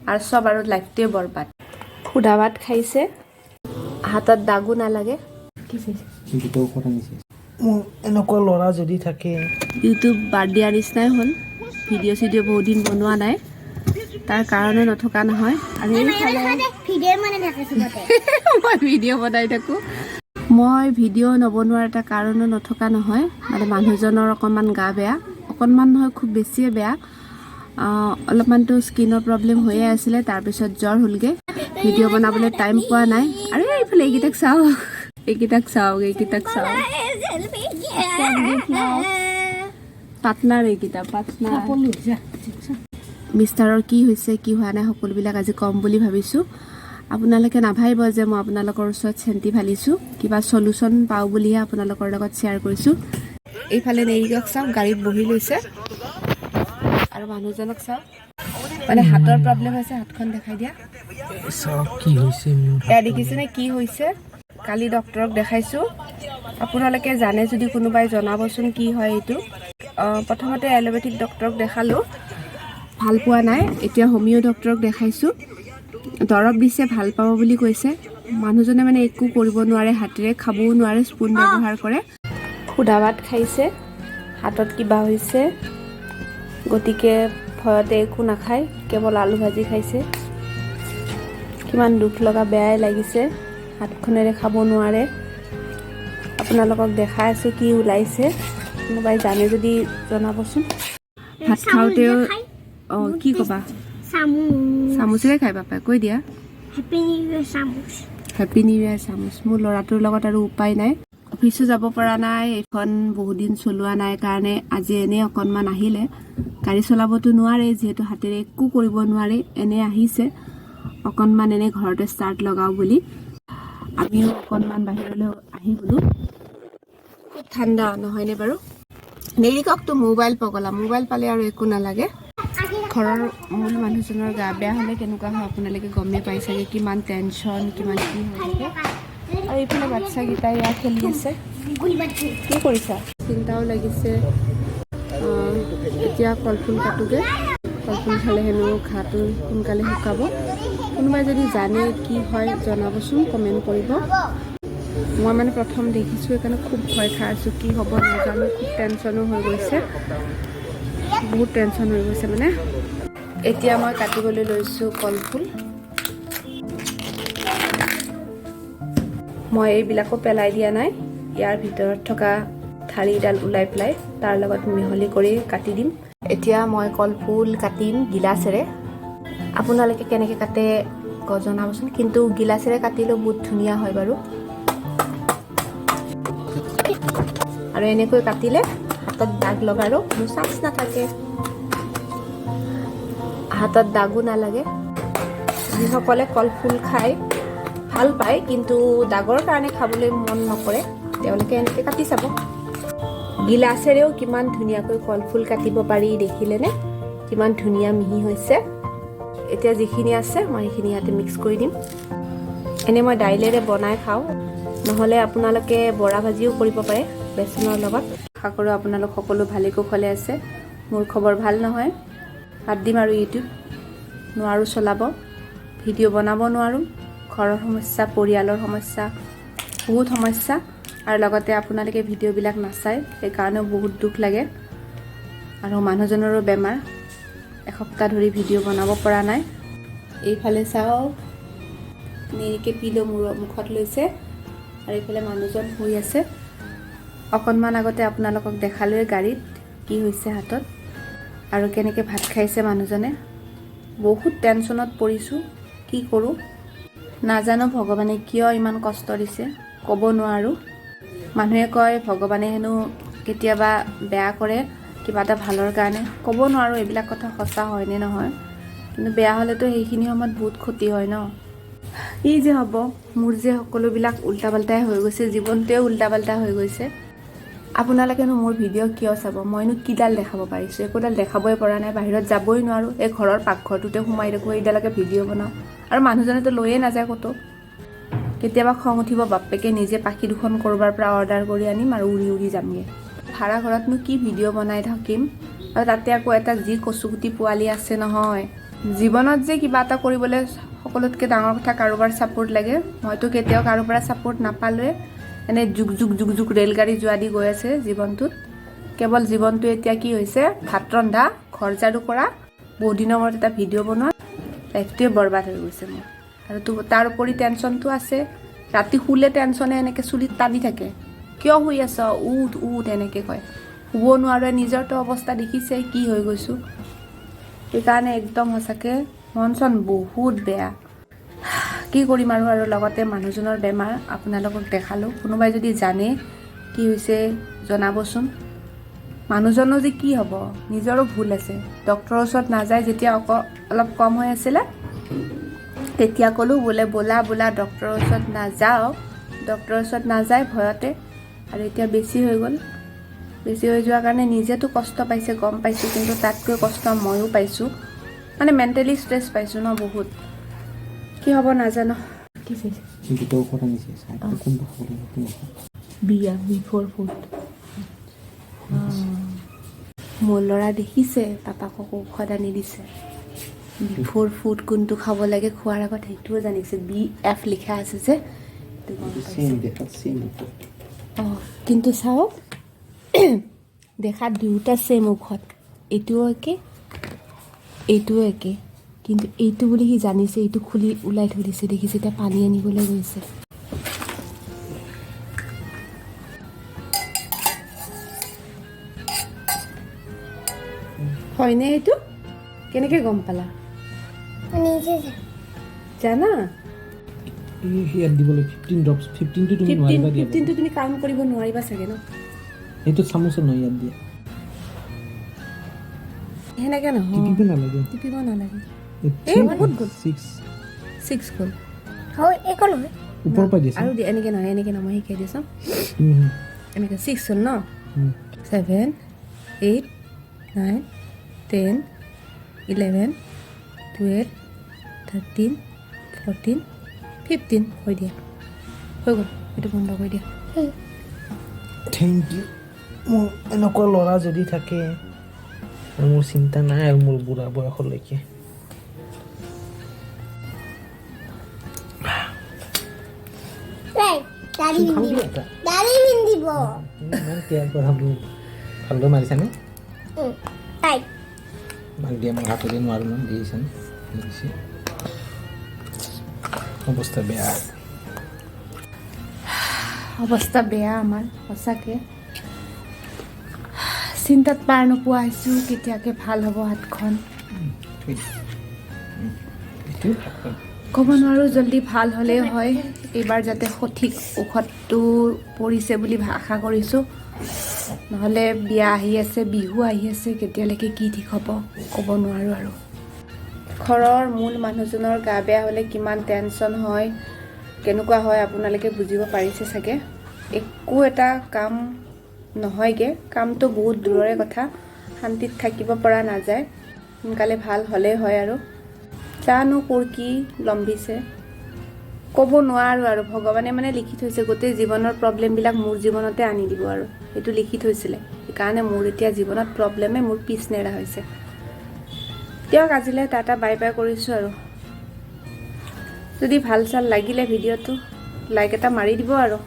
আৰু চব আৰু লাইফটোৱে বৰবাদ সুদা ভাত খাইছে হাতত দাগো নালাগে এনেকুৱা ল'ৰা যদি থাকে ইউটিউব বাদ দিয়াৰ নিচিনাই হ'ল ভিডিঅ' চিডিঅ' বহুত দিন বনোৱা নাই তাৰ কাৰণে নথকা নহয় আৰু মই ভিডিঅ' বনাই থাকোঁ মই ভিডিঅ' নবনোৱাৰ এটা কাৰণো নথকা নহয় মানে মানুহজনৰ অকণমান গা বেয়া অকণমান নহয় খুব বেছিয়ে বেয়া অলপমানতো স্কিনৰ প্ৰব্লেম হৈয়ে আছিলে তাৰপিছত জ্বৰ হ'লগৈ ভিডিঅ' বনাবলৈ টাইম পোৱা নাই আৰু এইফালে এইকেইটাক চাওক পাৰ্টনাৰ এইকেইটা মিষ্টাৰৰ কি হৈছে কি হোৱা নাই সকলোবিলাক আজি ক'ম বুলি ভাবিছোঁ আপোনালোকে নাভাবিব যে মই আপোনালোকৰ ওচৰত চেণ্টি ফালিছোঁ কিবা চলুশ্যন পাওঁ বুলিহে আপোনালোকৰ লগত শ্বেয়াৰ কৰিছোঁ এইফালে নেৰিকক চাওক গাড়ীত বহি লৈছে আৰু মানুহজনক চাওক মানে হাতৰ প্ৰব্লেম হৈছে হাতখন দেখাই দিয়া চাওক কি হৈছে এয়া দেখিছেনে কি হৈছে কালি ডক্টৰক দেখাইছোঁ আপোনালোকে জানে যদি কোনোবাই জনাবচোন কি হয় এইটো প্ৰথমতে এল'পেথিক ডক্টৰক দেখালোঁ ভাল পোৱা নাই এতিয়া হোমিঅ' ডক্টৰক দেখাইছোঁ দৰৱ দিছে ভাল পাব বুলি কৈছে মানুহজনে মানে একো কৰিব নোৱাৰে হাতেৰে খাবও নোৱাৰে স্পুন ব্যৱহাৰ কৰে সুদা ভাত খাইছে হাতত কিবা হৈছে গতিকে ভয়তে একো নাখায় কেৱল আলু ভাজি খাইছে কিমান দুখ লগা বেয়াই লাগিছে হাতখনেৰে খাব নোৱাৰে আপোনালোকক দেখাই আছোঁ কি ওলাইছে কোনোবাই জানে যদি জনাবচোন ভাত খাওঁতেও কি ক'বা চামুচেৰে খাই পাপাই কৈ দিয়া হেপী নিউ ইয়েৰ চামুচ মোৰ ল'ৰাটোৰ লগত আৰু উপায় নাই অফিচো যাব পৰা নাই এইখন বহুত দিন চলোৱা নাই কাৰণে আজি এনেই অকণমান আহিলে গাড়ী চলাবতো নোৱাৰে যিহেতু হাতেৰে একো কৰিব নোৱাৰে এনেই আহিছে অকণমান এনেই ঘৰতে ষ্টাৰ্ট লগাওঁ বুলি আমিও অকণমান বাহিৰলৈ আহি গ'লোঁ খুব ঠাণ্ডা নহয়নে বাৰু নেৰিককতো মোবাইল পগলা মোবাইল পালে আৰু একো নালাগে ঘৰৰ মূল মানুহজনৰ গা বেয়া হ'লে কেনেকুৱা হয় আপোনালোকে গমেই পাই চাগে কিমান টেনশ্যন কিমান কি হৈ থাকে আৰু এইফালে বাচ্ছাকেইটাই ইয়াত খেলি আছে কি কৰিছা চিন্তাও লাগিছে এতিয়া কলফুল কাটোগৈ কলফুল খালে হেনো ঘাটো সোনকালে শুকাব কোনোবাই যদি জানে কি হয় জনাবচোন কমেণ্ট কৰিব মই মানে প্ৰথম দেখিছোঁ সেইকাৰণে খুব ভয় খাই আছোঁ কি হ'ব নাজানো খুব টেনশ্যনো হৈ গৈছে বহুত টেনশ্যন হৈ গৈছে মানে এতিয়া মই কাটিবলৈ লৈছোঁ কলফুল মই এইবিলাকো পেলাই দিয়া নাই ইয়াৰ ভিতৰত থকা ঠাৰিডাল ওলাই পেলাই তাৰ লগত মিহলি কৰি কাটি দিম এতিয়া মই কলফুল কাটিম গিলাচেৰে আপোনালোকে কেনেকৈ কাটে জনাবচোন কিন্তু গিলাচেৰে কাটিলেও বহুত ধুনীয়া হয় বাৰু আৰু এনেকৈ কাটিলে হাতত দাগ লগাৰো কোনো চান্স নাথাকে হাতত দাগো নালাগে যিসকলে কলফুল খায় ভাল পায় কিন্তু দাগৰ কাৰণে খাবলৈ মন নকৰে তেওঁলোকে এনেকৈ কাটি চাব গিলাচেৰেও কিমান ধুনীয়াকৈ কলফুল কাটিব পাৰি দেখিলেনে কিমান ধুনীয়া মিহি হৈছে এতিয়া যিখিনি আছে মই সেইখিনি ইয়াতে মিক্স কৰি দিম এনেই মই দাইলেৰে বনাই খাওঁ নহ'লে আপোনালোকে বৰা ভাজিও কৰিব পাৰে বেচনৰ লগত আশা কৰোঁ আপোনালোক সকলো ভালে কুশলে আছে মোৰ খবৰ ভাল নহয় বাদ দিম আৰু ইউটিউব নোৱাৰোঁ চলাব ভিডিঅ' বনাব নোৱাৰোঁ ঘৰৰ সমস্যা পৰিয়ালৰ সমস্যা বহুত সমস্যা আৰু লগতে আপোনালোকে ভিডিঅ'বিলাক নাচায় সেইকাৰণেও বহুত দুখ লাগে আৰু মানুহজনৰো বেমাৰ এসপ্তাহ ধৰি ভিডিঅ' বনাব পৰা নাই এইফালে চাওক নেৰিকে পিলো মুখত লৈছে আৰু এইফালে মানুহজন শুই আছে অকণমান আগতে আপোনালোকক দেখালোৱে গাড়ীত কি হৈছে হাতত আৰু কেনেকৈ ভাত খাইছে মানুহজনে বহুত টেনশ্যনত পৰিছোঁ কি কৰোঁ নাজানো ভগৱানে কিয় ইমান কষ্ট দিছে ক'ব নোৱাৰোঁ মানুহে কয় ভগৱানে হেনো কেতিয়াবা বেয়া কৰে কিবা এটা ভালৰ কাৰণে ক'ব নোৱাৰোঁ এইবিলাক কথা সঁচা হয়নে নহয় কিন্তু বেয়া হ'লেতো সেইখিনি সময়ত বহুত ক্ষতি হয় ন এই যে হ'ব মোৰ যে সকলোবিলাক উল্টা পাল্টাই হৈ গৈছে জীৱনটোৱে উল্টা পাল্টা হৈ গৈছে আপোনালোকেনো মোৰ ভিডিঅ' কিয় চাব মইনো কিডাল দেখাব পাৰিছোঁ একোডাল দেখাবই পৰা নাই বাহিৰত যাবই নোৱাৰোঁ এই ঘৰৰ পাকঘৰটোতে সোমাই দেখোঁ এইডালকে ভিডিঅ' বনাওঁ আৰু মানুহজনেতো লৈয়ে নাযায় ক'তো কেতিয়াবা খং উঠিব বাপেকে নিজে পাখি দুখন ক'ৰবাৰ পৰা অৰ্ডাৰ কৰি আনিম আৰু উৰি উৰি যামগৈ ভাড়া ঘৰতনো কি ভিডিঅ' বনাই থাকিম আৰু তাতে আকৌ এটা যি কচুগুটি পোৱালি আছে নহয় জীৱনত যে কিবা এটা কৰিবলৈ সকলোতকৈ ডাঙৰ কথা কাৰোবাৰ ছাপোৰ্ট লাগে। মইতো কেতিয়াও কাৰোবাৰ পৰা ছাপোৰ্ট নাপালোৱে। এনে যুগ ৰেলগাড়ী যোৱা দি গৈ আছে জীৱনটোত। কেৱল জীৱনটো এতিয়া কি হৈছে, ভাত ৰন্ধা, ঘৰ ঝাৰু কৰা, বহুত দিনৰ মূৰত এটা ভিডিঅ' বনোৱা, লাইফটোৱে বৰবাদ হৈ গৈছে মোৰ। আৰু তাৰ উপৰি টেনশ্যনটো আছে। ৰাতি শুলে টেনশ্যনে এনেকৈ চুলিত টানি থাকে, কিয় শুই আছ, উঠ উঠ এনেকৈ কয়। শুব নোৱাৰোৱে, নিজৰতো অৱস্থা দেখিছে কি হৈ গৈছোঁ। সেইকাৰণে একদম সঁচাকৈ মন চন বহুত বেয়া। কি কৰিম আৰু লগতে মানুহজনৰ বেমাৰ আপোনালোকক দেখালোঁ। কোনোবাই যদি জানে কি হৈছে জনাবচোন। মানুহজনো যে কি হ'ব, নিজৰো ভুল আছে। ডক্টৰৰ ওচৰত নাযায় যেতিয়া অলপ কম হৈ আছিলে তেতিয়া ক'লোঁ বোলে ব'লা ডক্টৰৰ ওচৰত নাযাওঁ। ডক্টৰৰ ওচৰত নাযায় ভয়তে, আৰু এতিয়া বেছি হৈ গ'ল। বেছি হৈ যোৱাৰ কাৰণে নিজেতো কষ্ট পাইছে গম পাইছোঁ, কিন্তু তাতকৈ কষ্ট ময়ো পাইছোঁ। মানে মেণ্টেলি ষ্ট্ৰেছ পাইছোঁ ন বহুত। কি হ'ব নাজানো। কি চাইছে বিয়া বিফৰ ফুড। মোৰ ল'ৰা দেখিছে পাপাকক ঔষধ আনি দিছে। বিফৰ ফুড কোনটো খাব লাগে খোৱাৰ আগত সেইটোও জানিছে। BF লিখা আছে যে অঁ, কিন্তু চাওক দেখাত দুয়োটা ছেম ঔষধ। এইটোও একে এইটোও একে, কিন্তু এইটো বুলি সি জানিছে। এইটো খুলি ওলাই থৈ দিছে, দেখিছে। এতিয়া পানী আনিবলৈ গৈছে। হয়নে এইটো? কেনেকৈ গম পালা? জানা ইয়াত দিবলৈ 15 ড্ৰপছ। 15টো তুমি নোৱাৰিবা দিয়া। 15টো তুমি কাউণ্ট কৰিব নোৱাৰিবা চাগে ন? এইটো চামুচে নহয় ইয়াত দিয়া। সেনেকৈ নহয়, টিপিব নালাগে। টিপিব নালাগে। এই বহুত গ'ল। 6 গ'ল। হয় একো নহয়। ওপৰৰ পৰা দিছে আৰু এনেকৈ নহয়, মই শিকাই দিছোঁ। এনেকৈ 6 হ'ল ন? 7, 8, 9, 10, 11, 12, 13, 14, 15 হৈ দিয়া। হৈ গ'ল, এইটো বন্ধ কৰি দিয়া। Thank you. মোৰ এনেকুৱা ল'ৰা যদি থাকে মোৰ চিন্তা নাই আৰু মোৰ বুঢ়া বয়সলৈকে। দাড়ি পিন্ধিব। ইমান কেয়াৰ কৰা মোক। ভালদৰে মাৰিছানে? মাক দিয়া মই হাততে নোৱাৰোঁ ন, দিছানে? দেখিছে অৱস্থা বেয়া। অৱস্থা বেয়া আমাৰ সঁচাকৈ। চিন্তাত পাৰ নোপোৱা হৈছোঁ কেতিয়াকৈ ভাল হ'ব হাতখন। ক'ব নোৱাৰোঁ জল্দি ভাল হ'লেই হয়। এইবাৰ যাতে সঠিক ঔষধটো পৰিছে বুলি আশা কৰিছোঁ। নহ'লে বিয়া আহি আছে, বিহু আহি আছে, কেতিয়ালৈকে কি ঠিক হ'ব ক'ব নোৱাৰোঁ আৰু। ঘৰৰ মূল মানুহজনৰ গা বেয়া হ'লে কিমান টেনশ্যন হয়, কেনেকুৱা হয় আপোনালোকে বুজিব পাৰিছে চাগে। একো এটা কাম নহয়গৈ, কামটো বহুত দূৰৰে কথা। শান্তিত থাকিব পৰা নাযায়। সোনকালে ভাল হ'লেই হয় আৰু। জানো ক'ৰ কি লম্বিছে ক'ব নোৱাৰোঁ আৰু। ভগৱানে মানে লিখি থৈছে গোটেই জীৱনৰ প্ৰব্লেমবিলাক মোৰ জীৱনতে আনি দিব আৰু। সেইটো লিখি থৈছিলে। সেইকাৰণে মোৰ এতিয়া জীৱনত প্ৰব্লেমে মোৰ পিছ নেৰা হৈছে। দিয়ক আজিলৈ টাটা বাই বাই কৰিছোঁ আৰু। যদি ভাল চাল লাগিলে ভিডিঅ'টো লাইক এটা মাৰি দিব আৰু।